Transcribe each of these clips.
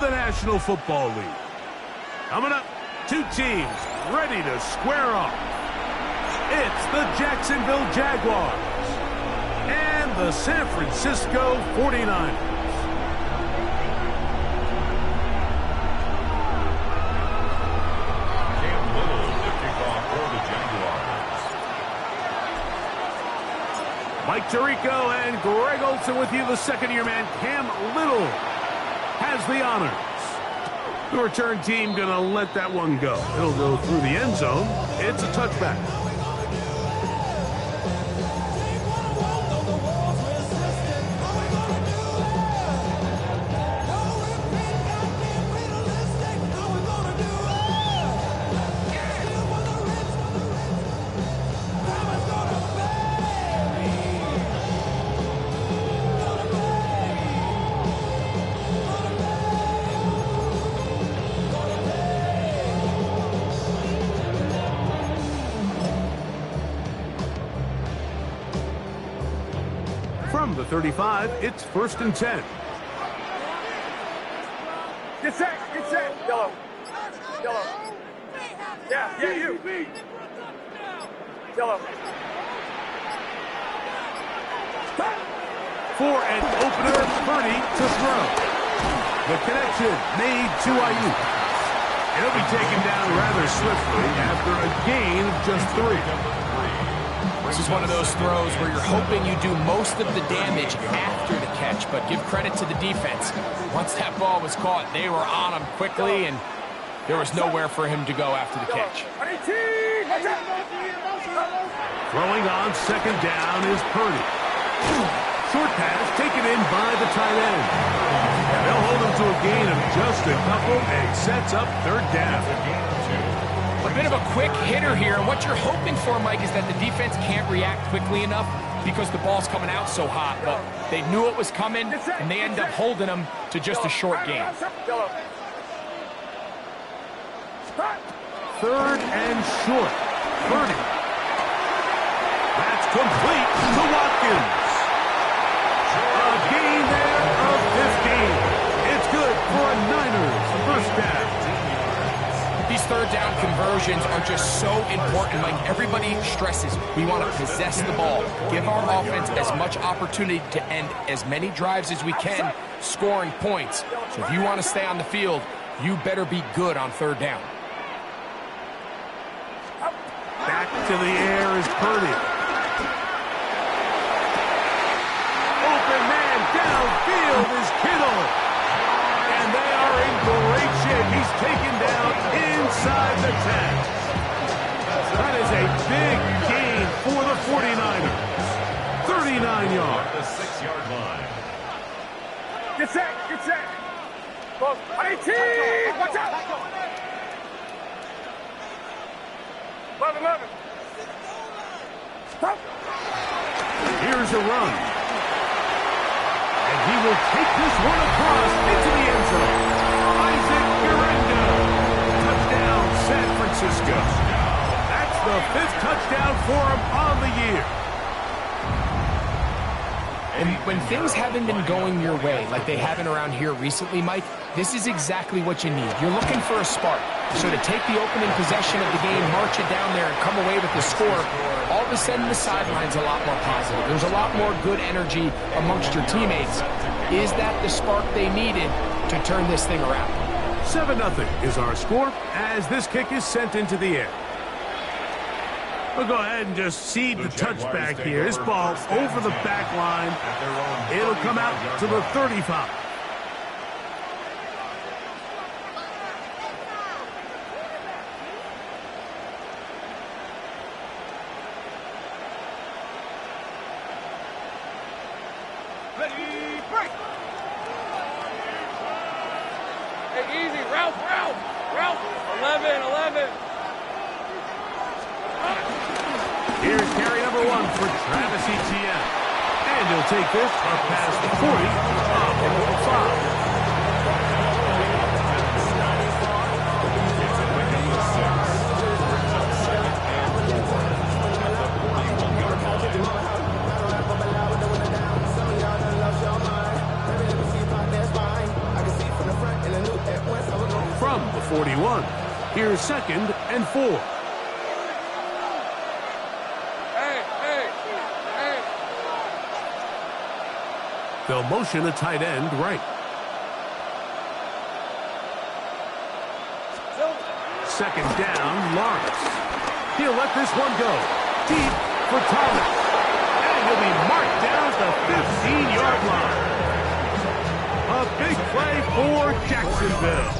the National Football League. Coming up, two teams ready to square off. It's the Jacksonville Jaguars and the San Francisco 49ers. Mike Tirico and Greg Olson with you. The second-year man, Cam Little, has the honors. The return team going to let that one go. It'll go through the end zone. It's a touchback. From the 35, it's 1st and 10. Get set, yellow. Yellow. Yeah, you. Yellow. For an opener, Purdy to throw. The connection made to Ayuk. It'll be taken down rather swiftly after a gain of just 3. This is one of those throws where you're hoping you do most of the damage after the catch, but give credit to the defense. Once that ball was caught, they were on him quickly, and there was nowhere for him to go after the catch. Throwing on second down is Purdy. Short pass taken in by the tight end. They'll hold him to a gain of just a couple and sets up 3rd down. A bit of a quick hitter here, and what you're hoping for, Mike, is that the defense can't react quickly enough because the ball's coming out so hot, but they knew it was coming, and they end up holding them to just a short gain. 3rd and short. Purdy. That's complete to Watkins. A gain there of 15. It's good for a Niners 1st down. These 3rd down conversions are just so important. Like everybody stresses, we want to possess the ball, give our offense as much opportunity to end as many drives as we can, scoring points. So if you want to stay on the field, you better be good on 3rd down. Back to the air is Purdy. Open man downfield is Kittle. And they are in great shape. He's taken down inside the 10. That is a big gain for the 49ers. 39 yards. The 6-yard line. Get set. Close. 18. Watch out. 11. Stop. Here's a run. And he will take this one across into the end zone. Isaac Guerrero. Touchdown, San Francisco. That's the 5th touchdown for him on the year. And when things haven't been going your way, like they haven't around here recently, Mike, this is exactly what you need. You're looking for a spark. So to take the opening possession of the game, march it down there, and come away with the score, all of a sudden the sideline's a lot more positive. There's a lot more good energy amongst your teammates. Is that the spark they needed to turn this thing around? 7-0 is our score as this kick is sent into the air. We'll go ahead and just seed the touchback here. This ball over the back line. It'll come out to the 35. Ready, break. Take it easy, Ralph. 11. Here's carry number 1 for Travis Etienne. And he'll take this up past the 40, off into the 5. 41. Here's 2nd and 4. Hey. They'll motion a tight end right. Second down, Lawrence. He'll let this one go. Deep for Thomas. And he'll be marked down at the 15-yard line. A big play for Jacksonville.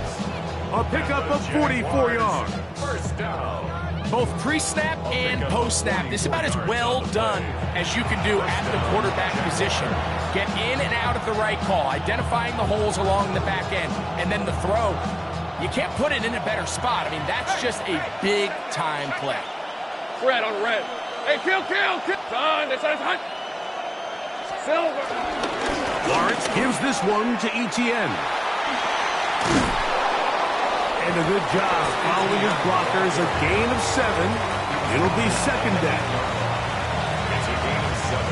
A pickup of 44 yards. First down. Both pre-snap and post-snap. This is about as well done as you can do at the quarterback position. Get in and out of the right call, identifying the holes along the back end, and then the throw. You can't put it in a better spot. I mean, that's just a big-time play. Red on red. Hey, kill. Son, this is hot. Silver. Lawrence gives this one to Etienne. And a good job following his blockers. A gain of 7. It'll be 2nd down. It's a gain of 7.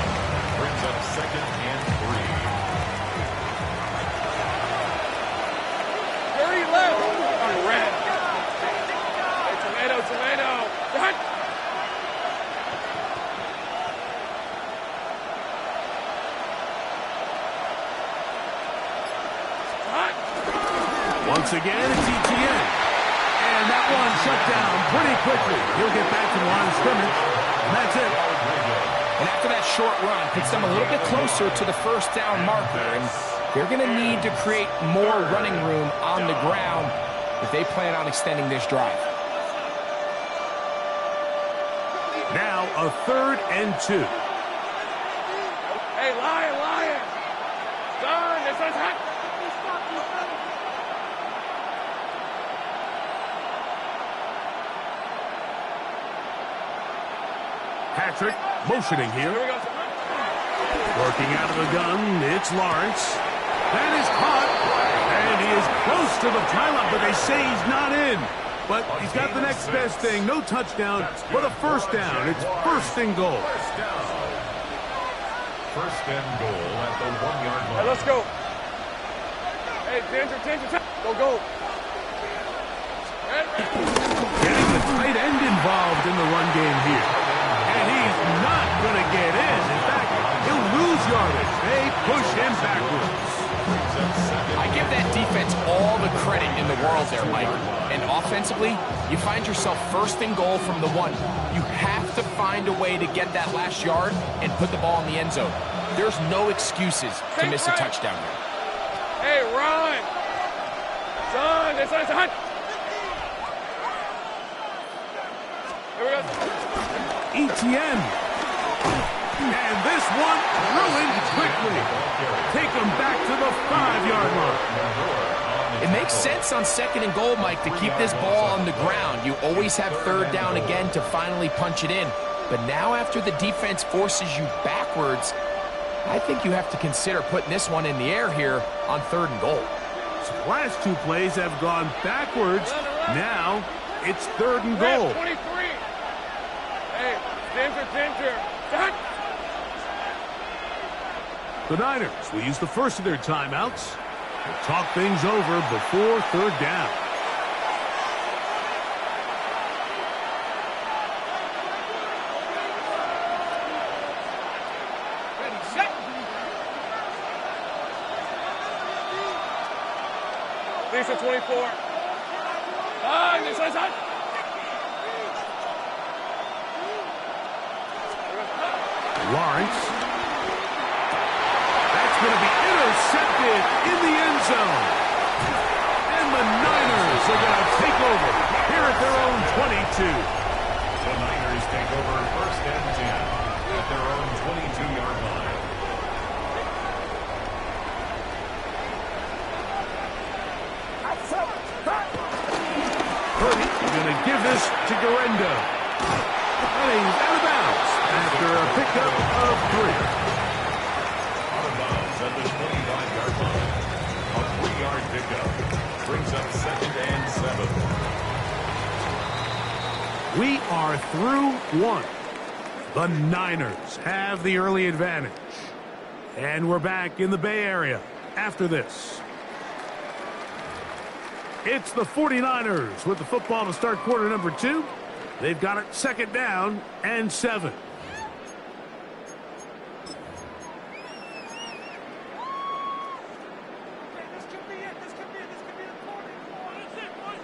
Brings up 2nd and 3. Dirty left. On red. Hey, tomato. Hot. Once again, it's Etienne. And that one shut down pretty quickly. He'll get back to the line of scrimmage. And that's it. And after that short run, puts them a little bit closer to the first down marker. And they're going to need to create more running room on the ground if they plan on extending this drive. Now a 3rd and 2. Hey, lion. Son, this is hot. Patrick motioning here. Here we go. Working out of the gun, it's Lawrence. That is caught. And he is close to the pylon, but they say he's not in. But he's got the next best thing. No touchdown, but a first down. It's 1st and goal. First down. 1st and goal at the 1-yard line. Hey, let's go. Hey, Ginger. Go. Getting the tight end involved in the run game here. And he's not going to get in. In fact, he'll lose yardage. They push him backwards. I give that defense all the credit in the world there, Mike. And offensively, you find yourself 1st and goal from the 1. You have to find a way to get that last yard and put the ball in the end zone. There's no excuses to miss a touchdown there. Hey, run. Son, this is hot. Here we go. Etienne. And this one ruined quickly. Take him back to the 5-yard line. It makes sense on 2nd and goal, Mike, to keep this ball on the ground. You always have 3rd down again to finally punch it in. But now after the defense forces you backwards, I think you have to consider putting this one in the air here on 3rd and goal. So the last 2 plays have gone backwards. Now it's 3rd and goal. 23. Hey, Ginger. Hot. The Niners will use the first of their timeouts to talk things over before 3rd down. Ready, set. Lisa 24. This is hot. Lawrence. That's going to be intercepted in the end zone. And the Niners are going to take over here at their own 22. The Niners take over 1st and 10 at their own 22-yard line. Purdy going to give this to Garendo. And he's out of bounds after a pickup of 3. Out of bounds at the 25-yard line. A 3-yard pickup brings up 2nd and 7. We are through 1. The Niners have the early advantage. And we're back in the Bay Area after this. It's the 49ers with the football to start quarter number 2. They've got it second down and 7.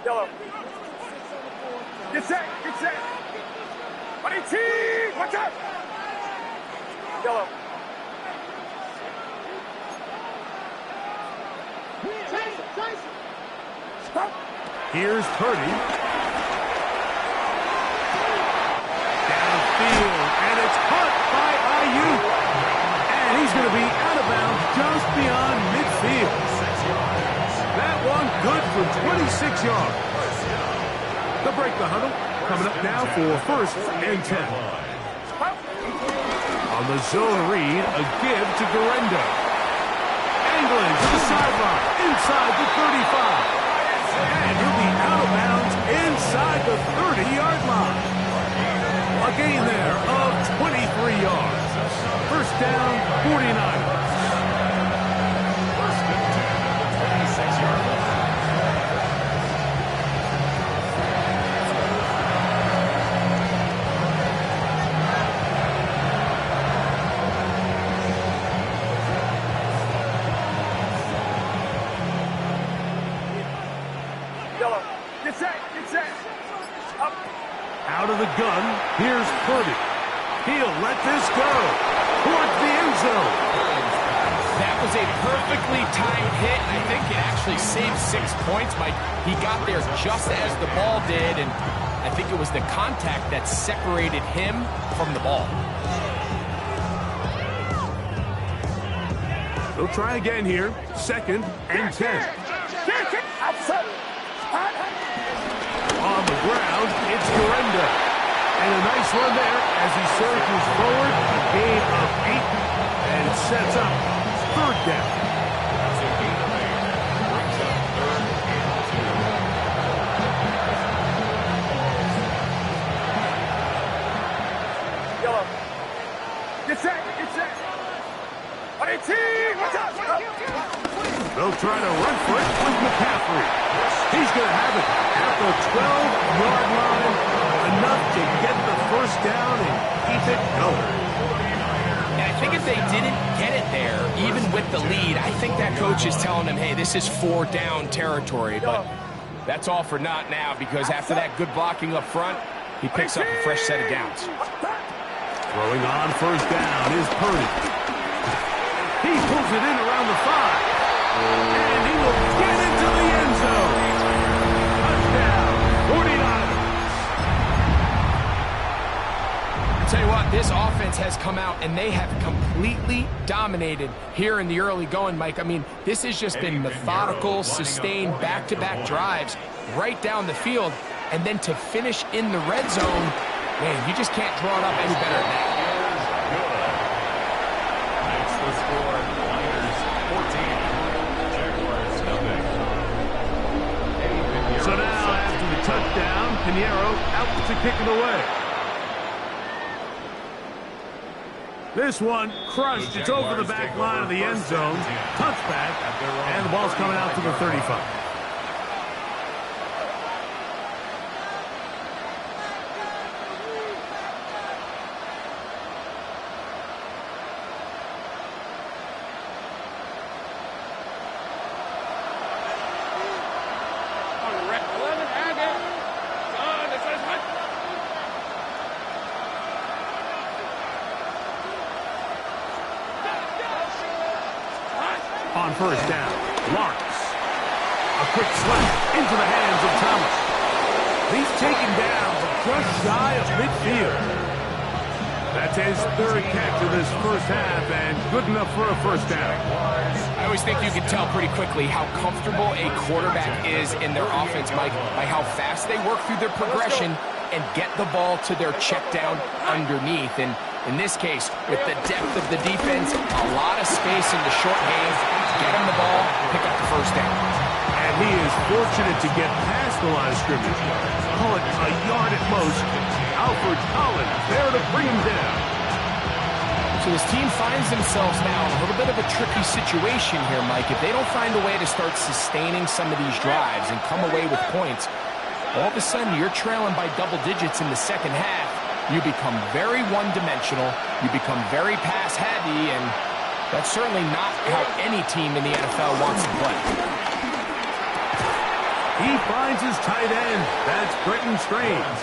Yellow. Get set. Get set. Buddy T. Watch out. Yellow. Stop. Here's Purdy. Downfield, and it's caught by Ayuk. And he's going to be out of bounds just beyond midfield. That one good for 26 yards. They'll break the huddle. Coming up now for first and 10. On the zone read, a give to Garendo. Angling to the sideline, inside the 35. And he'll be out of bounds inside the 30-yard line. A gain there of 23 yards. First down, 49ers. First and 10 at the 26-yard line. Yellow. Get set. Get set. Up. Out of the gun, here's Purdy. He'll let this go towards the end zone. That was a perfectly timed hit, and I think it actually saved 6 points, Mike. He got there just as the ball did, and I think it was the contact that separated him from the ball. They'll try again here. Second and 10. Outside. On the ground, it's Garendo. And a nice run there as he surges forward. A gain of 8 and sets up third down. That's a gain of 8. Brings up third and 2. Yellow. Get set. Get set. Buddy T. Watch out. They'll try to run for it with McCaffrey. He's going to have it at the 12-yard line. Enough to get the first down and keep it going. And I think if they didn't get it there, even with the lead, I think that coach is telling them, hey, this is 4-down territory. But that's all for naught now, because after that good blocking up front, he picks up a fresh set of downs. Throwing on first down is Purdy. He pulls it in around the 5. And he will get into the end zone. Touchdown, 49ers. Tell you what, this offense has come out and they have completely dominated here in the early going, Mike. I mean, this has just been methodical, sustained back-to-back drives right down the field. And then to finish in the red zone, man, you just can't draw it up any better than that. That's the score. Niners 14. Jaguars nothing. So now after the touchdown, Pinheiro out to kick it away. This one crushed. It's over the back line of the end zone. Touchback. And the ball's coming out to the 35. On first down, Lawrence. A quick slap into the hands of Thomas. He's taken down from just shy of midfield. That's his third catch of this first half, and good enough for a first down. I always think you can tell pretty quickly how comfortable a quarterback is in their offense, Mike, by how fast they work through their progression and get the ball to their check down underneath. And in this case, with the depth of the defense, a lot of space in the short game, get him the ball, pick up the first down. And he is fortunate to get past the line of scrimmage. Call it a yard at most. Alfred Collins there to bring him down. So So this team finds themselves now in a little bit of a tricky situation here, Mike. If they don't find a way to start sustaining some of these drives and come away with points, all of a sudden you're trailing by double digits in the second half. You become very one-dimensional. You become very pass-heavy, and that's certainly not how any team in the NFL wants to play. He finds his tight end. That's Britton Strange.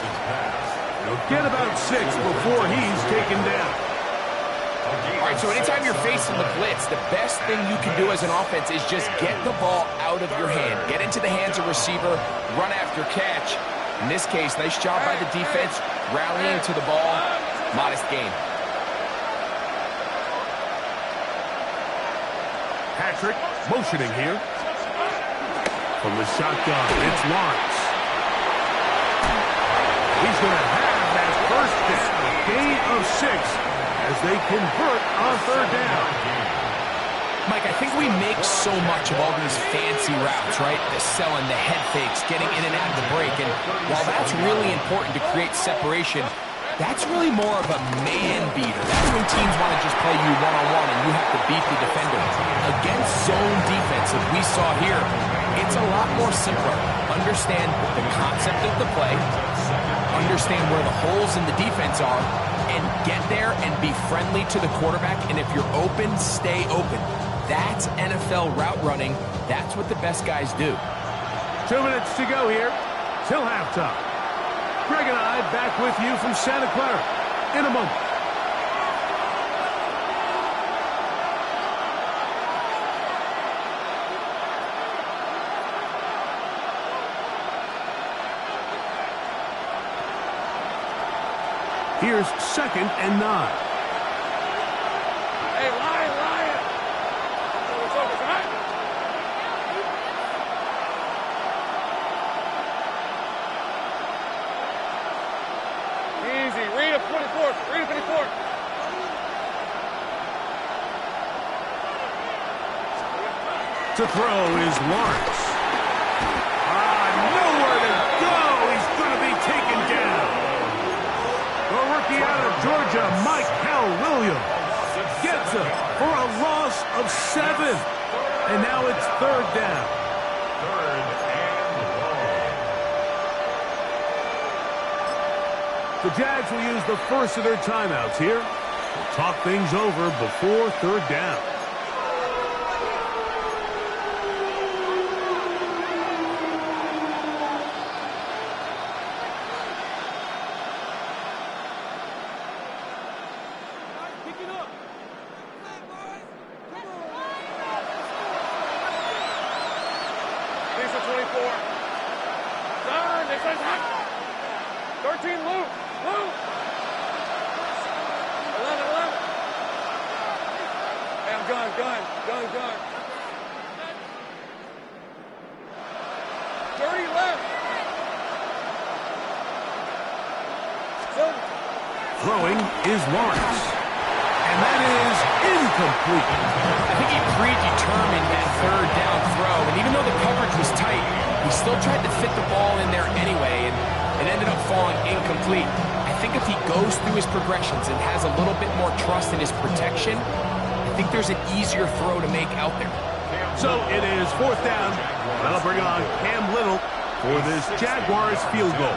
He'll get about 6 before he's taken down. All right, so anytime you're facing the blitz, the best thing you can do as an offense is just get the ball out of your hand. Get into the hands of receiver, run after catch. In this case, nice job by the defense, rallying to the ball. Modest gain. Patrick motioning here. From the shotgun, it's Lawrence. He's going to have that first down, a gain of 6 as they convert on third down. Mike, I think we make so much of all these fancy routes, right? The selling, the head fakes, getting in and out of the break. And while that's really important to create separation, that's really more of a man beater. That's when teams want to just play you one-on-one and you have to beat the defender. Against zone defense, as we saw here, it's a lot more simpler. Understand the concept of the play, understand where the holes in the defense are, and get there and be friendly to the quarterback. And if you're open, stay open. That's NFL route running. That's what the best guys do. 2 minutes to go here till halftime. Greg and I back with you from Santa Clara in a moment. Here's 2nd and 9. Hey, Lion! Focus, all right? Easy. Read a 24. Read a 24. To throw is Lawrence. Nowhere to go. He's going to be taken down. The rookie out of Georgia, Michael Williams, gets it for a loss of 7. And now it's third down. The Jags will use the first of their timeouts here. We'll talk things over before third down. Piece of 24. Done. This is hot. 13, Luke. 11. Hey, I'm gun. 30 left. Throwing is Lawrence. And that is incomplete. I think he predetermined that third down throw, and even though the coverage was tight, he still tried to fit the ball in there anyway, and it ended up falling incomplete. I think if he goes through his progressions and has a little bit more trust in his protection, I think there's an easier throw to make out there. So it is fourth down. That'll bring on Cam Little for this Jaguars field goal.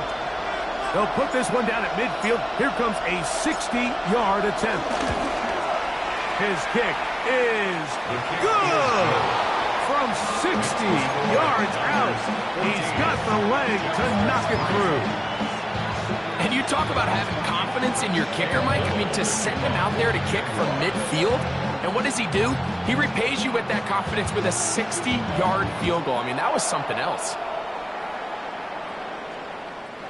They'll put this one down at midfield. Here comes a 60-yard attempt. His kick is good. From 60 yards out, he's got the leg to knock it through. And you talk about having confidence in your kicker, Mike. I mean, to send him out there to kick from midfield, and what does he do? He repays you with that confidence with a 60-yard field goal. I mean, that was something else.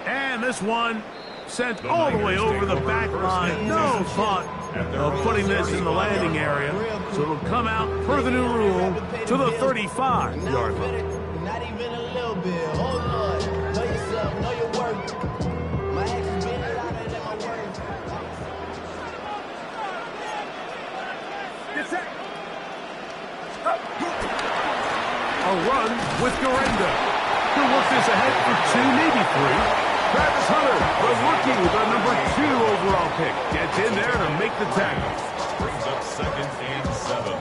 And this one sent all the way over the back line. No thought of putting this in the landing area. So it'll come out, per the new rule, to the 35-yard line. Not even a little bit. Hold on. Know yourself. Know your worth. My actions being louder than my words. Get set. A run with Garenda. He'll work this ahead for 2, maybe 3. Travis Hunter, the rookie with our number 2 overall pick, gets in there to make the tackle. Brings up 2nd and 7.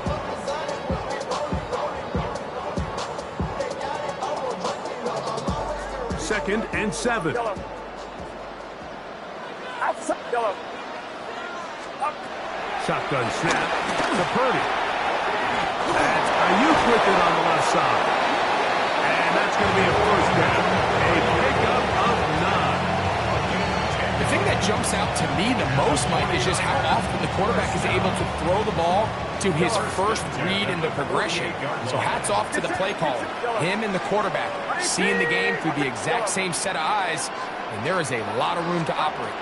Second and 7. Shotgun snap to Purdy. That's Ayuk with it on the left side. And that's going to be a first down. A pickup of 9. The thing that jumps out to me the most, Mike, is just how often the quarterback is able to throw the ball to his first read in the progression. So hats off to the play caller. Him and the quarterback seeing the game through the exact same set of eyes, and there is a lot of room to operate.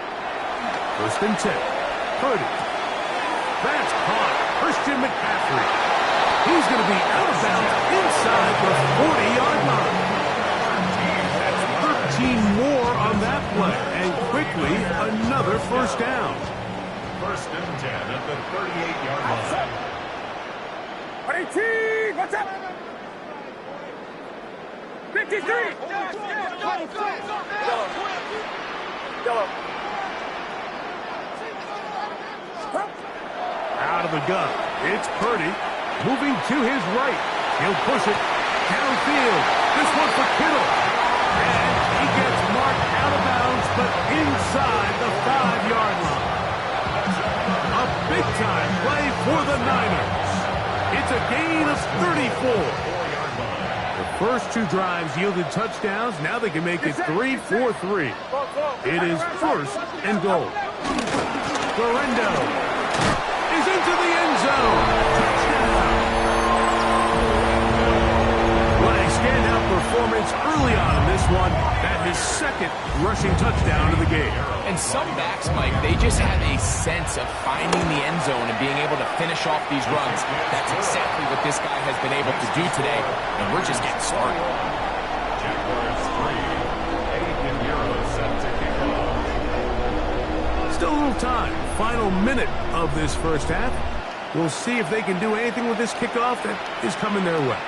First and 10. Purdy. That's caught. Christian McCaffrey. He's going to be out of bounds inside the 40-yard line. That's 13 more on that play. And quickly, another first down. First and 10 at the 38-yard line. 18, what's up? 53. Yellow. Out of the gun. It's Purdy. Moving to his right. He'll push it downfield. This one for Kittle. And he gets marked out of bounds, but inside the 5-yard line. A big-time play for the Niners. It's a gain of 34. The first 2 drives yielded touchdowns. Now they can make it 3-4-3. It is first and goal. Florendo is into the end zone. Touchdown. What a standout performance early on in this one. That his 2nd rushing touchdown of the game. And some backs, Mike, they just have a sense of finding the end zone and being able to finish off these runs. That's exactly what this guy has been able to do today, and we're just getting started. Jaguars 3. Aiden Hero set to kick off. Still a little time. Final minute of this first half. We'll see if they can do anything with this kickoff that is coming their way.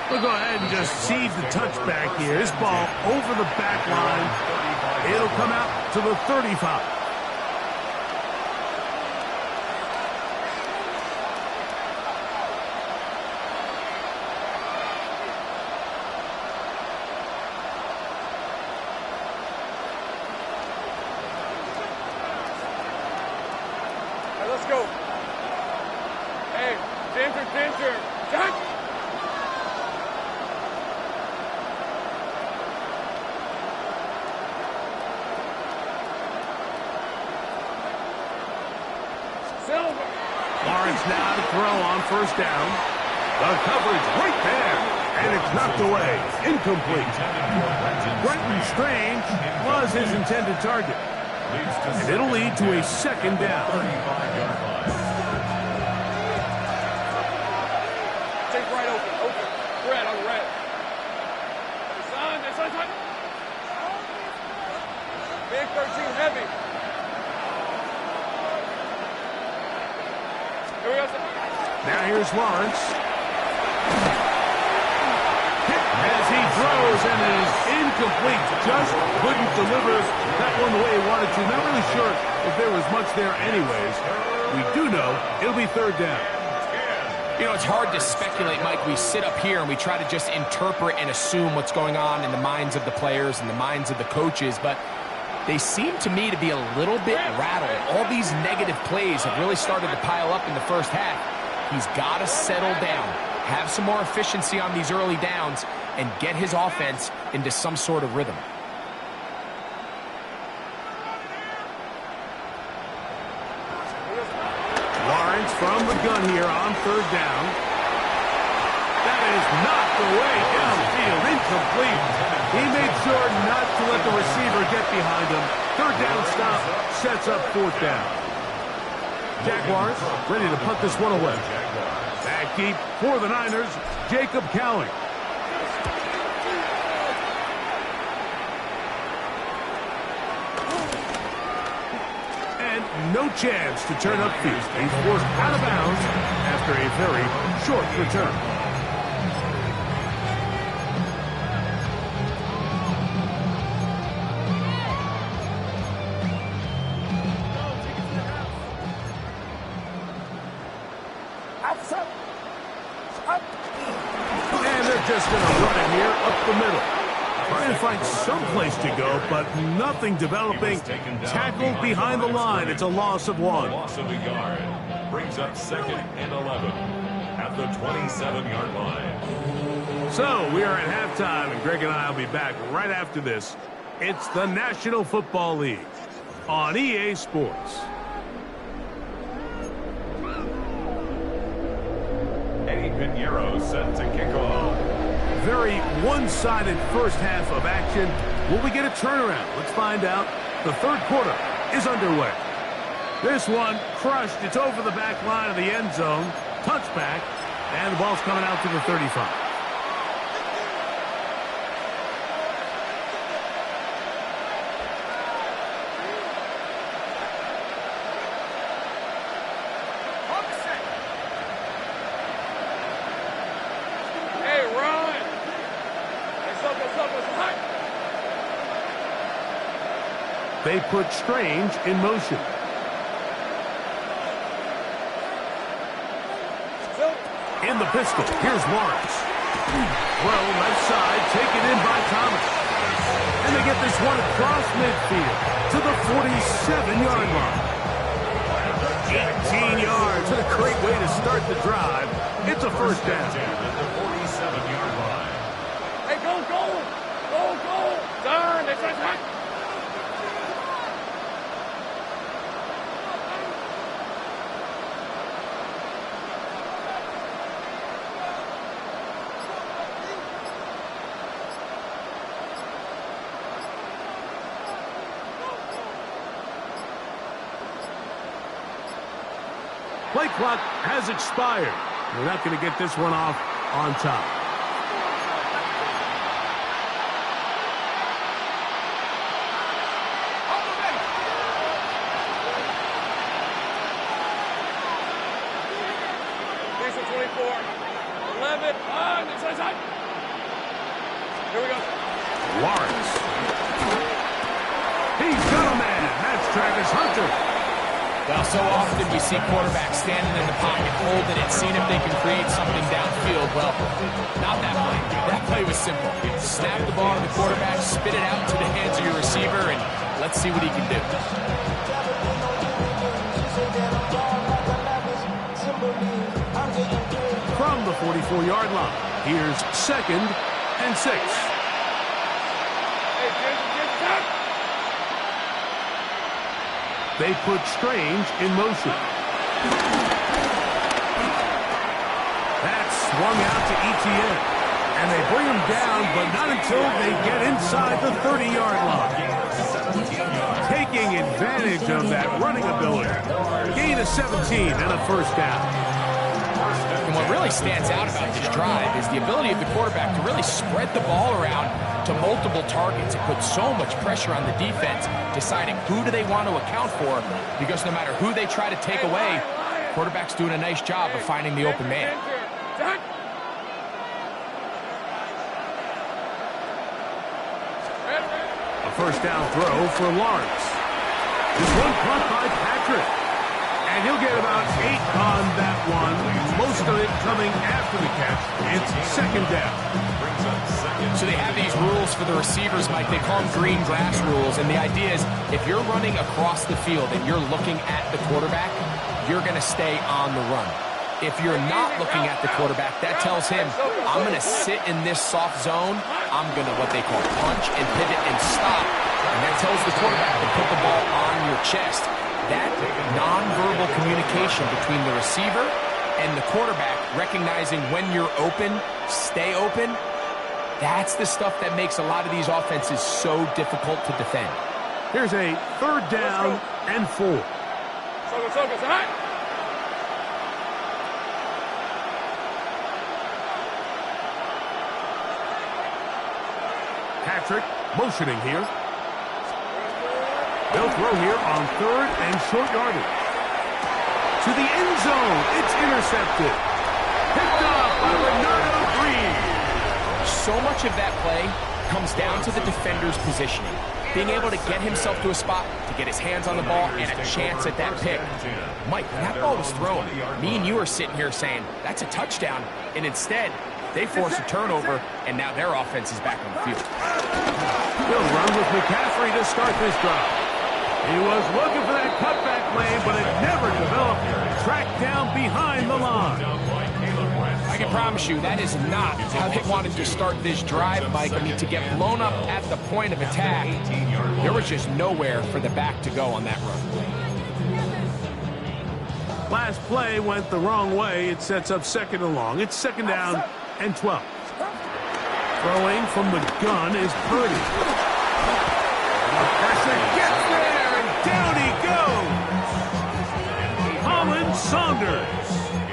We'll go ahead and just seed the touchback here. This ball over the back line. It'll come out to the 35. Hey, let's go. Hey, Ginger. Giant. Lawrence now to throw on first down. The coverage right there. And it's knocked away. Incomplete. Brenton Strange was his intended target. And it'll lead to a second down. Take right open. Red on red. Son. Big 13 heavy. Here we go. Now here's Lawrence. Hit as he throws, and it is incomplete. Just couldn't deliver that one the way he wanted to. Not really sure if there was much there anyways. We do know it'll be third down. You know, it's hard to speculate, Mike. We sit up here and we try to just interpret and assume what's going on in the minds of the players and the minds of the coaches, but they seem to me to be a little bit rattled. All these negative plays have really started to pile up in the first half. He's got to settle down, have some more efficiency on these early downs, and get his offense into some sort of rhythm. Lawrence from the gun here on third down. That is knocked away downfield, incomplete. He made sure not to let the receiver get behind him. Third down stop sets up fourth down. Jaguars ready to punt this one away. Back deep for the Niners, Jacob Cowling. And no chance to turn upfield. He's forced out of bounds after a very short return. the middle. Trying to find some place to go, but nothing developing. Tackled behind the line. It's a loss of 1. Loss of a yard. Brings up 2nd and 11 at the 27-yard line. So we are at halftime, and Greg and I will be back right after this. It's the National Football League on EA Sports. Eddie Pinheiro set to kick off. Very one-sided first half of action. Will we get a turnaround? Let's find out. The third quarter is underway. This one crushed. It's over the back line of the end zone. Touchback, and the ball's coming out to the 35. They put Strange in motion. In the pistol, here's Lawrence. Throw left side, taken in by Thomas. And they get this one across midfield to the 47-yard line. 18 yards, and a great way to start the drive. It's a first down. At the 47-yard line. Hey, go! Turn! That's right. Play clock has expired. We're not going to get this one off on top. Here's the 24. 11. On. Inside. Here we go. Lawrence. He's got a man. That's Travis Hunter. Well, so often you see quarterbacks standing in the pocket, holding it, seeing if they can create something downfield. Well, not that play. That play was simple. Snap the ball to the quarterback, spit it out to the hands of your receiver, and let's see what he can do. From the 44-yard line, here's 2nd and 6. Hey, Jim, They put Strange in motion. That's swung out to Etienne. And they bring him down, but not until they get inside the 30-yard line. Taking advantage of that running ability. Gain of 17 and a first down. And what really stands out about this drive is the ability of the quarterback to really spread the ball around to multiple targets. It puts so much pressure on the defense, deciding who do they want to account for, because no matter who they try to take away, quarterback's doing a nice job of finding the open man. A first down throw for Lawrence. This one caught by Patrick. And he'll get about 8 on that one. Most of it coming after the catch. It's 2nd down. So they have these rules for the receivers, Mike. They call them green grass rules. And the idea is if you're running across the field and you're looking at the quarterback, you're going to stay on the run. If you're not looking at the quarterback, that tells him, I'm going to sit in this soft zone. I'm going to what they call punch and pivot and stop. And that tells the quarterback to put the ball on your chest. That nonverbal communication between the receiver and the quarterback, recognizing when you're open, stay open, that's the stuff that makes a lot of these offenses so difficult to defend. Here's a 3rd down and 4. Patrick motioning here. They'll throw here on 3rd and short yardage. To the end zone. It's intercepted. Picked off by Renato Green. So much of that play comes down to the defender's positioning. Being able to get himself to a spot, to get his hands on the ball, and a chance at that pick. Mike, when that ball was thrown, me and you are sitting here saying, that's a touchdown. And instead, They force a turnover, and now their offense is back on the field. He'll run with McCaffrey to start this drive. He was looking for that cutback lane, but it never developed. Tracked down behind the line. I can promise you that is not how they wanted to start this drive, Mike. I mean, to get blown up at the point of attack, there was just nowhere for the back to go on that run. Last play went the wrong way. It sets up second and long. It's second down and 12. Throwing from the gun is Purdy. Pressure gets there, and down he goes. Holland Saunders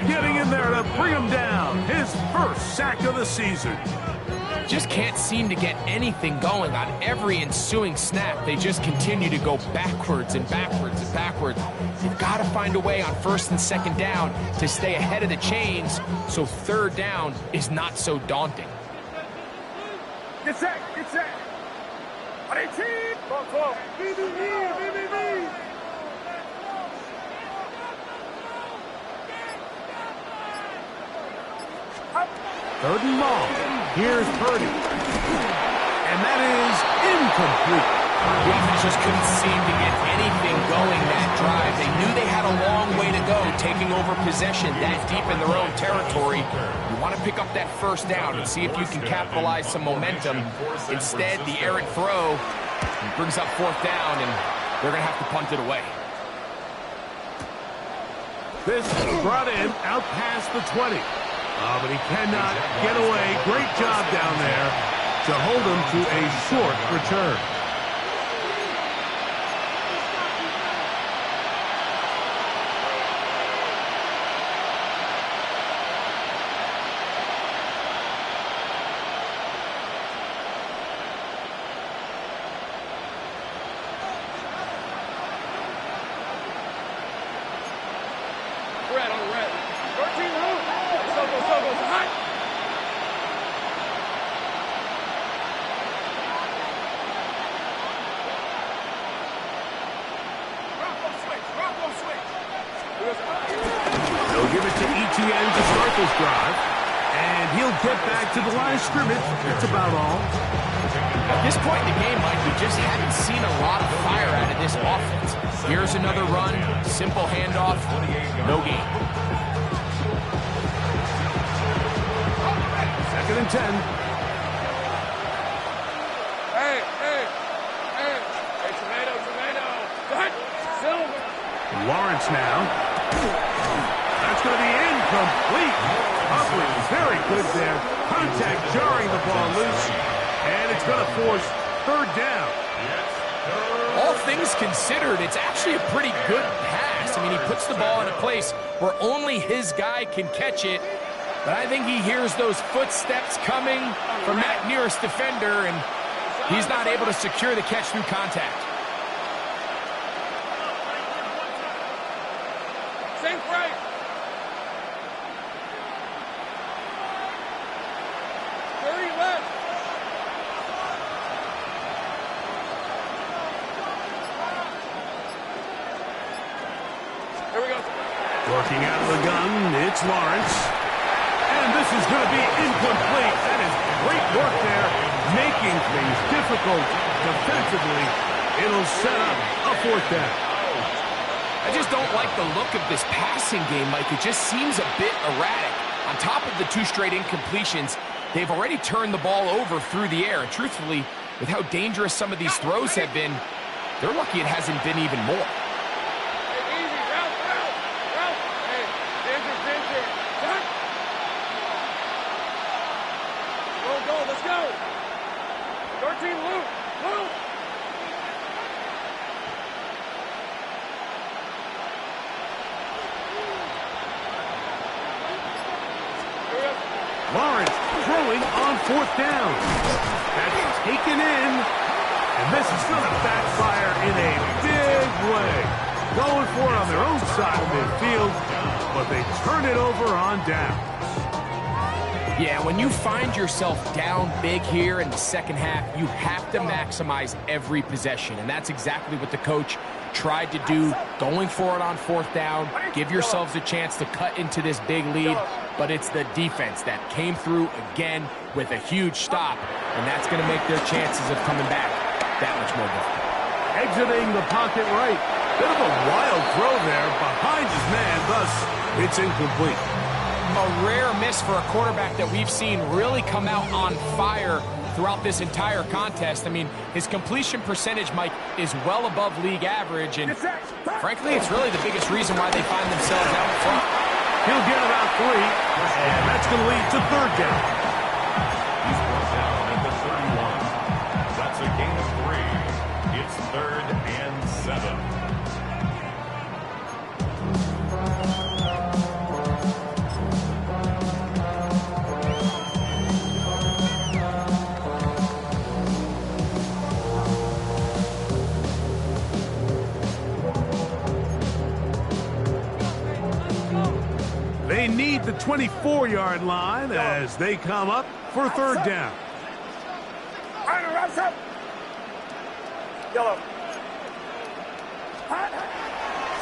getting in there to bring him down. His first sack of the season. Just can't seem to get anything going on every ensuing snap. They just continue to go backwards and backwards and backwards. You've got to find a way on first and second down to stay ahead of the chains so third down is not so daunting. Get set, get set. On 18. Go. BBB. Third and long. Here's Purdy. And that is incomplete. The offense just couldn't seem to get anything going that drive. They knew they had a long way to go, taking over possession that deep in their own territory. You want to pick up that first down and see if you can capitalize some momentum. Instead, the errant throw brings up fourth down, and they're going to have to punt it away. This is brought in out past the 20. But he cannot get away. Great job down there to hold him to a short return. Red on red. 13 root. Go. Hot. Rock switch. They'll give it to ETN to start this drive. And he'll get back to the line of scrimmage. That's about all. At this point in the game, Mike, we just haven't seen a lot of fire out of this offense. Here's another run, simple handoff, no gain. Second and 10. Hey, tomato. Hot. Silver. Lawrence now. That's going to be incomplete. Hubbard very good there. Contact jarring the ball loose. And it's going to force third down. All things considered, it's actually a pretty good pass. I mean, he puts the ball in a place where only his guy can catch it. But I think he hears those footsteps coming from that nearest defender, and he's not able to secure the catch through contact. Same right. Hurry left. Here we go. Working out of the gun, it's Lawrence. And this is going to be incomplete. That is great work there, making things difficult defensively. It'll set up a fourth down. I just don't like the look of this passing game, Mike. It just seems a bit erratic. On top of the 2 straight incompletions, they've already turned the ball over through the air. And truthfully, with how dangerous some of these throws have been, they're lucky it hasn't been even more. Hey, easy. Route. Hey, danger. Hot. Go. Let's go. 13 loop. Lawrence throwing on fourth down. That's taken in. And this is going to backfire in a big way. Going for it on their own side of midfield, but they turn it over on down. Yeah, when you find yourself down big here in the second half, you have to maximize every possession. And that's exactly what the coach tried to do, going for it on fourth down, give yourselves a chance to cut into this big lead. but it's the defense that came through again with a huge stop, and that's going to make their chances of coming back that much more difficult. Exiting the pocket right. Bit of a wild throw there behind his man, thus it's incomplete. A rare miss for a quarterback that we've seen really come out on fire throughout this entire contest. I mean, his completion percentage, Mike, is well above league average, and frankly, it's really the biggest reason why they find themselves out front. He'll get about 3, and that's going to lead to third down. He's brought down at the 31. That's a gain of 3. It's 3rd and 7. They need the 24-yard line as they come up for third down. Yellow.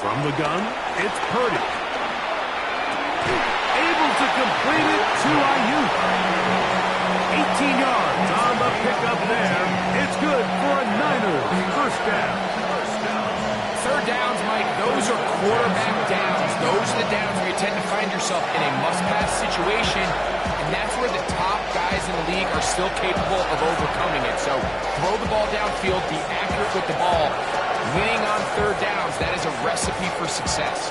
From the gun, it's Purdy. Able to complete it to Ayuk. 18 yards on the pickup there. It's good for a Niners first down. Third downs, Mike, those are quarterback downs. Those are the downs where you tend to find yourself in a must-pass situation, and that's where the top guys in the league are still capable of overcoming it. So throw the ball downfield, be accurate with the ball. Winning on third downs, that is a recipe for success.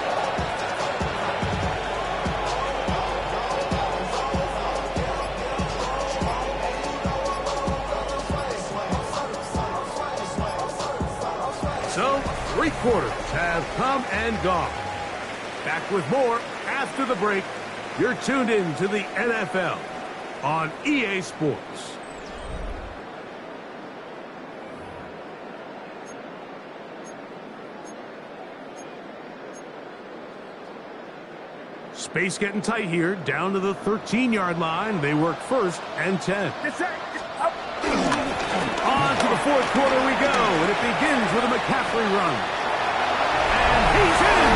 So, 3 quarters have come and gone. Back with more after the break. You're tuned in to the NFL on EA Sports. Space getting tight here, down to the 13-yard line. They work 1st and 10. On to the 4th quarter we go, and it begins with a McCaffrey run. And he's in!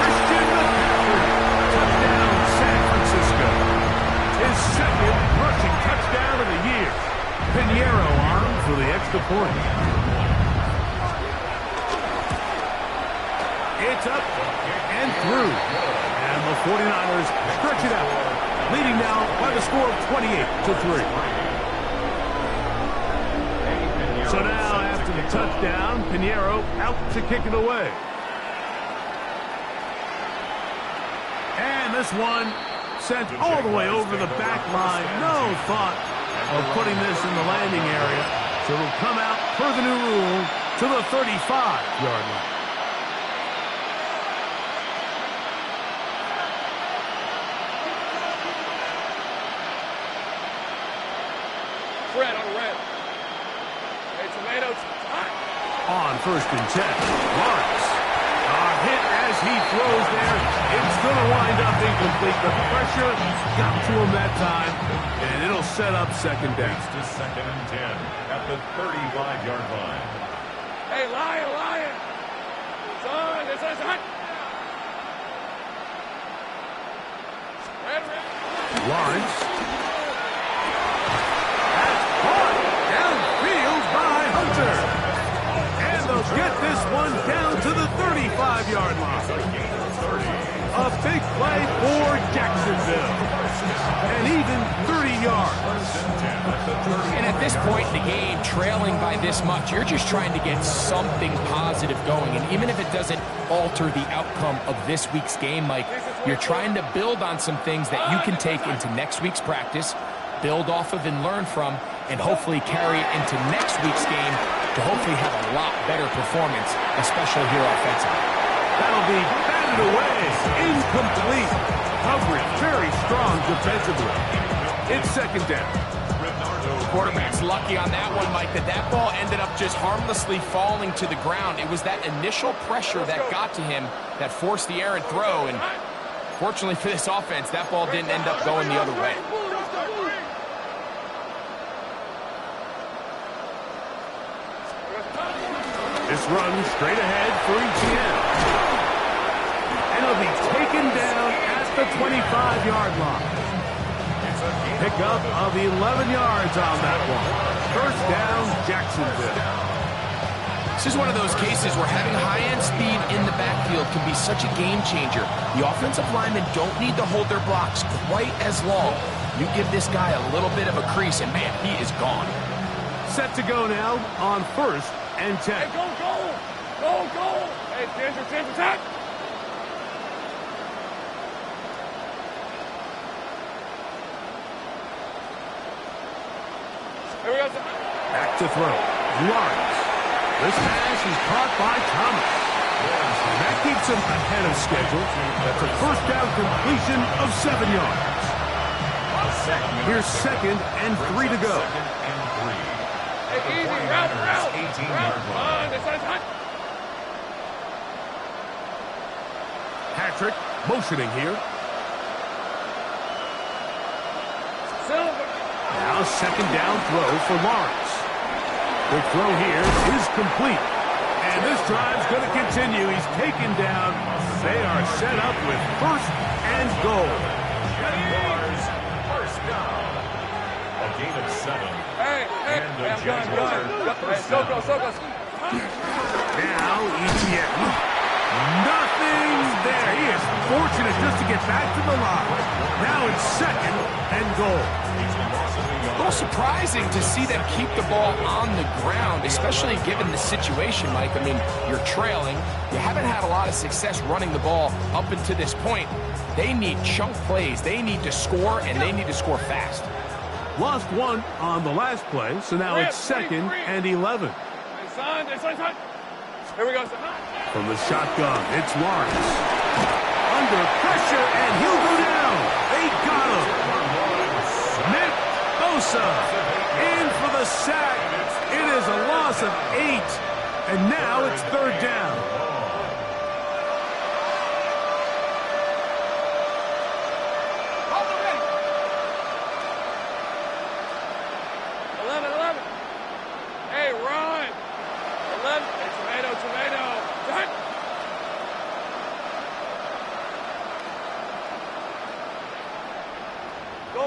Christian McCaffrey, touchdown San Francisco. His 2nd rushing touchdown of the year. Pinheiro on for the extra point. It's up and through. And the 49ers stretch it out, leading now by the score of 28-3. So now, after the touchdown, Pinheiro out to kick it away. And this one sent all the way over the back line. No thought of putting this in the landing area. So it'll come out, per the new rule, to the 35-yard line. Red on red. Hey, tomatoes. On 1st and 10, Lawrence. A hit as he throws there. It's going to wind up incomplete. The pressure got to him that time, and it'll set up 2nd down. To 2nd and 10 at the 35-yard line. Hey, lion. Son, it's on. Red. Lawrence. That's caught downfield by Hunter. And they'll get this one down to the 35-yard line. A big play for Jacksonville. And even 30 yards. And at this point in the game, trailing by this much, you're just trying to get something positive going. And even if it doesn't alter the outcome of this week's game, Mike, you're trying to build on some things that you can take into next week's practice, build off of and learn from, and hopefully carry it into next week's game to hopefully have a lot better performance, especially here offensively. That'll be batted away. Incomplete. Coverage very strong defensively. It's 2nd down. Quarterback's lucky on that one, Mike, that ball ended up just harmlessly falling to the ground. It was that initial pressure that got to him that forced the errant throw, and fortunately for this offense, that ball didn't end up going the other way. This run straight ahead for ETN. And he'll be taken down at the 25-yard line. Pickup of 11 yards on that one. First down, Jacksonville. This is one of those cases where having high-end speed in the backfield can be such a game changer. The offensive linemen don't need to hold their blocks quite as long. You give this guy a little bit of a crease, and man, he is gone. Set to go now on 1st and 10. Hey, go, go! Go, go! Hey, Ginger, attack! Here we go. Back to throw. Lawrence. This pass is caught by Thomas. That keeps him ahead of schedule. That's a first down completion of 7 yards. Here's 2nd and 3 to go. Hey, easy, route. This side's hot. Patrick motioning here. Silver. Now 2nd down throw for Lawrence. The throw here is complete. And this drive's going to continue. He's taken down. They are set up with 1st and goal. Jaguars, first down. A gain of 7. Hey, And the I'm Jaguars going. first Hey, down. so go. Now ETN. Nothing there. He is fortunate just to get back to the line. Now it's 2nd and goal. A little surprising to see them keep the ball on the ground, especially given the situation, Mike. I mean, you're trailing. You haven't had a lot of success running the ball up until this point. They need chunk plays. They need to score, and they need to score fast. Lost 1 on the last play, so now it's 2nd and 11. Hey, son. Here we go, son. From the shotgun, it's Lawrence. Under pressure, and he'll go down. They got him. Nick Bosa in for the sack. It is a loss of 8, and now it's 3rd down. Hold the ready. 11. Hey, run. 11. Hey, tomato. Done.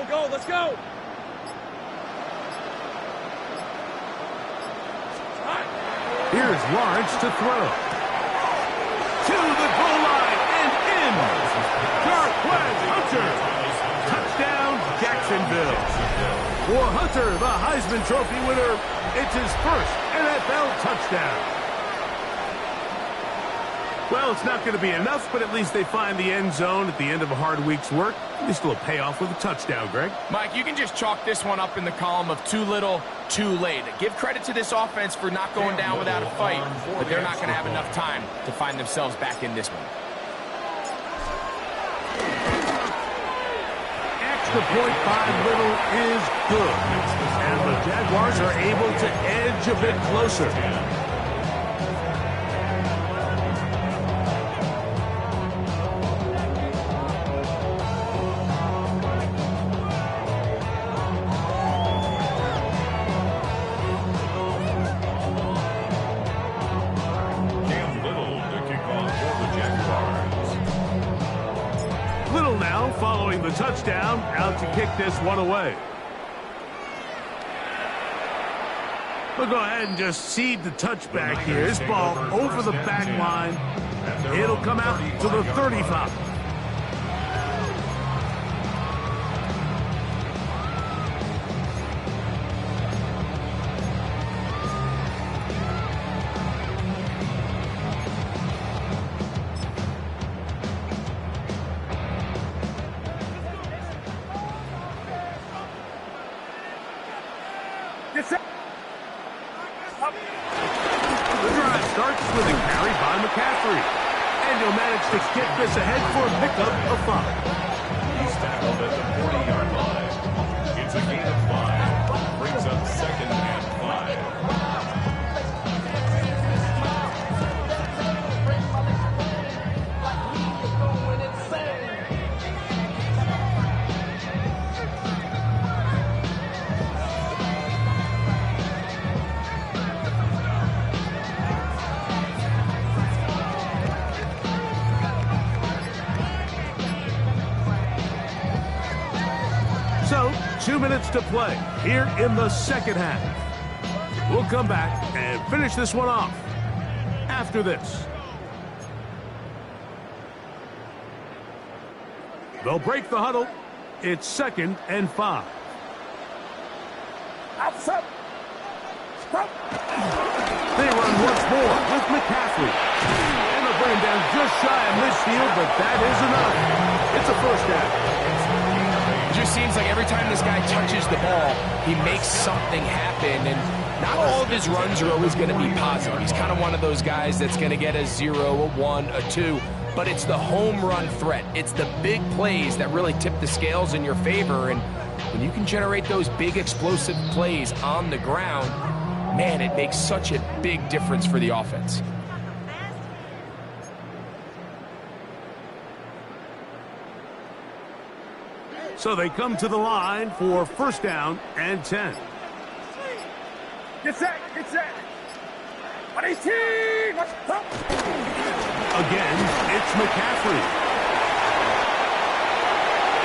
Go, let's go. Here's Lawrence to throw. To the goal line and in. Darquez Hunter. Touchdown, Jacksonville. For Hunter, the Heisman Trophy winner, it's his first NFL touchdown. Well, it's not going to be enough, but at least they find the end zone at the end of a hard week's work. At least it'll pay off with a touchdown, Greg. Mike, you can just chalk this one up in the column of too little, too late. Give credit to this offense for not going down without a fight, but they're not going to have enough time to find themselves back in this one. Extra point by Little is good. And the Jaguars are able to edge a bit closer. Little now following the touchdown, out to kick this one away. We'll go ahead and just cede the touchback here. This ball over the back line. It'll come out to the 35. The drive starts with a carry by McCaffrey. And he'll manage to kick this ahead for a pickup of 5. He's tackled at the 40-yard line. It's a gain of 5. Brings up 2nd and 5. 2 minutes to play here in the second half. We'll come back and finish this one off after this. They'll break the huddle. It's 2nd and 5. Outside. Stop. They run once more with McCaffrey. And they'll bring him down just shy of midfield, but that is enough. It's a first down. It just seems like every time this guy touches the ball, he makes something happen, and not all of his runs are always going to be positive. He's kind of one of those guys that's going to get a 0, a 1, a 2, but it's the home run threat. It's the big plays that really tip the scales in your favor, and when you can generate those big explosive plays on the ground, man, it makes such a big difference for the offense. So they come to the line for first down and 10. Get set. Get set. 118. Let's go. Again, it's McCaffrey.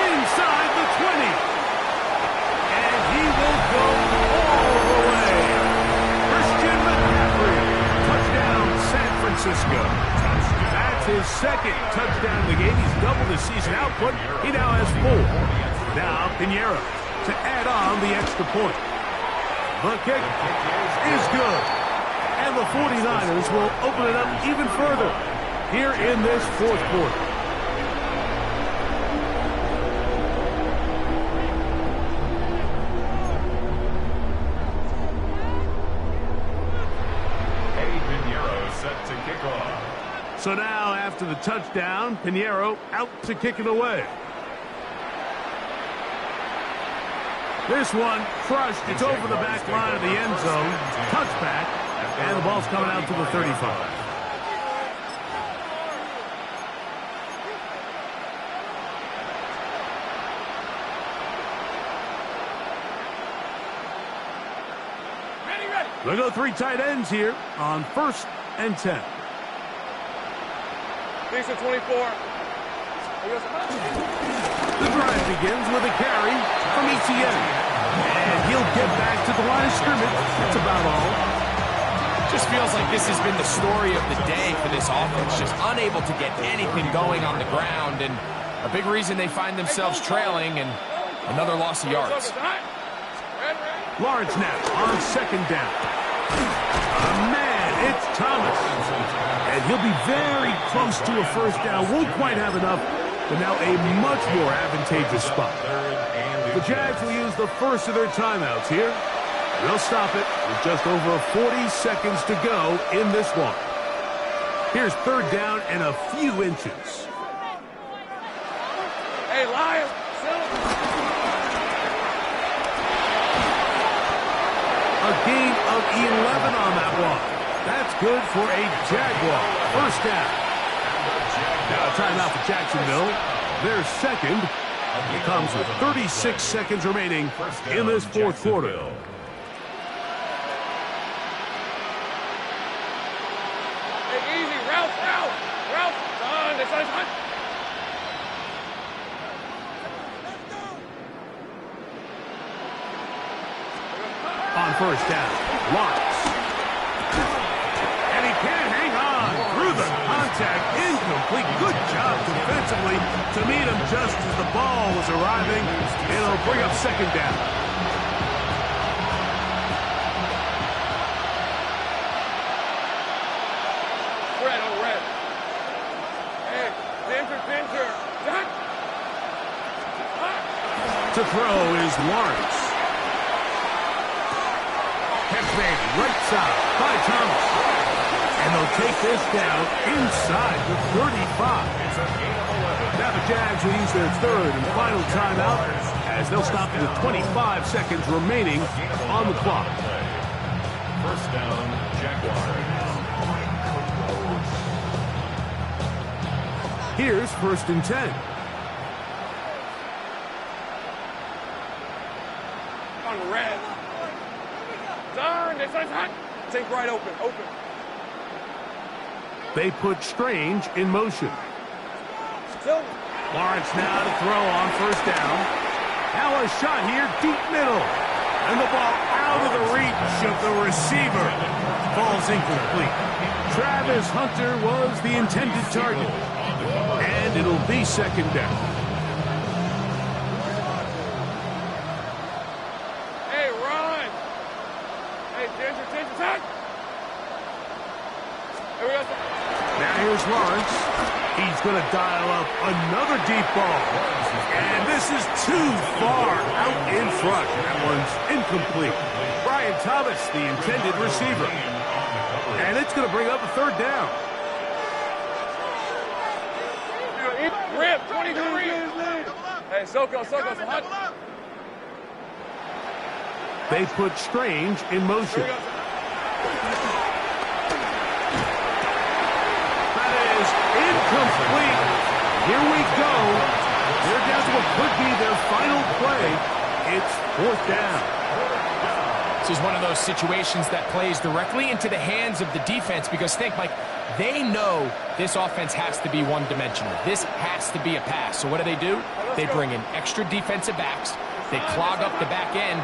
Inside the 20. And he will go all the way. Christian McCaffrey. Touchdown, San Francisco. That's his second touchdown of the game. He's doubled his season output. He now has 4. Now Pinheiro to add on the extra point. The kick is good. And the 49ers will open it up even further here in this fourth quarter. Pinheiro set to kick off. So now after the touchdown, Pinheiro out to kick it away. This one crushed. It's over the back line of the end zone. Touchback. And the ball's coming out to the 35. Ready. They'll go 3 tight ends here on 1st and 10. Decent 24. The drive begins with a carry from ETN. And he'll get back to the line of scrimmage. That's about all. Just feels like this has been the story of the day for this offense. Just unable to get anything going on the ground. And a big reason they find themselves trailing and another loss of yards. Lawrence now on 2nd down. Man, it's Thomas. And he'll be very close to a first down. Won't quite have enough, but now a much more advantageous spot. The Jags will use the first of their timeouts here. They'll stop it with just over 40 seconds to go in this one. Here's 3rd down and a few inches. Hey, Lion. A gain of 11 on that one. That's good for a Jaguar. First down. Now a timeout for Jacksonville. Their second. It comes with 36 seconds remaining in this fourth quarter. Hey, easy. Route. Son, this is hot. On first down, Lawrence. And he can't hang on through the contact. Incomplete. Good job defensively to meet him just as the ball was arriving. It'll bring up 2nd down. Red on red. Hey, pincher. Done. To throw is Lawrence. Catch made right side by Thomas. And they'll take this down inside the 35. Now the Jags will use their 3rd and final timeout as they'll stop with 25 seconds remaining on the clock. First down, Jaguars. Here's 1st and 10. On red. Son, this is hot. Think right open. They put Strange in motion. Still. Lawrence now to throw on first down. Now a shot here, deep middle. And the ball out of the reach of the receiver. Falls incomplete. Travis Hunter was the intended target. And it'll be second down. Hey, run! Hey, attention, time! Here we go. Now here's Lawrence. He's going to dial up another deep ball. And this is too far out in front. That one's incomplete. Brian Thomas, the intended receiver. And it's going to bring up a third down. Rip, 23. Hey, Soko, Hunt. They put Strange in motion. That is incomplete. Here we go. They're down to what could be their final play. It's fourth down. This is one of those situations that plays directly into the hands of the defense because think, Mike, they know this offense has to be one-dimensional. This has to be a pass. So what do? They bring in extra defensive backs. They clog up the back end.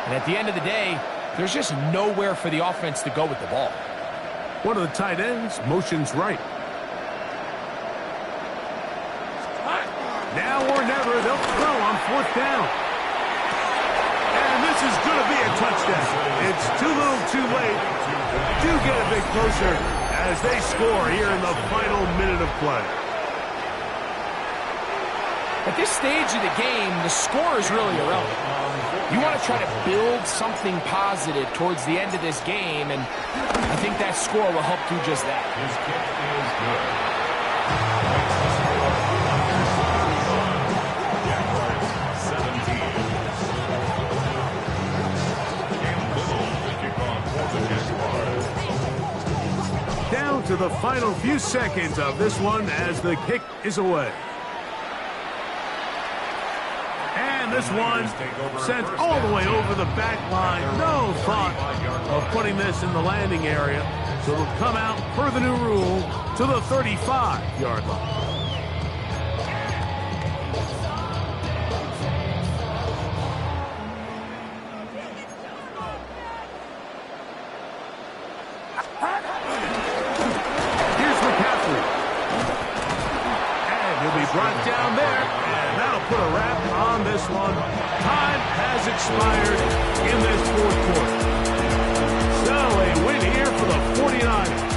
And at the end of the day, there's just nowhere for the offense to go with the ball. One of the tight ends motions right. Now or never, they'll throw on fourth down. And this is going to be a touchdown. It's too little too late. Do get a bit closer as they score here in the final minute of play. At this stage of the game, the score is really irrelevant. You want to try to build something positive towards the end of this game, and I think that score will help do just that. His kick is good. Jaguars 17. Down to the final few seconds of this one as the kick is away. And this one sent all the way over the back line. No thought of putting this in the landing area. So it'll come out per the new rule to the 35-yard line. Brought down there, and that'll put a wrap on this one. Time has expired in this fourth quarter. So a win here for the 49ers.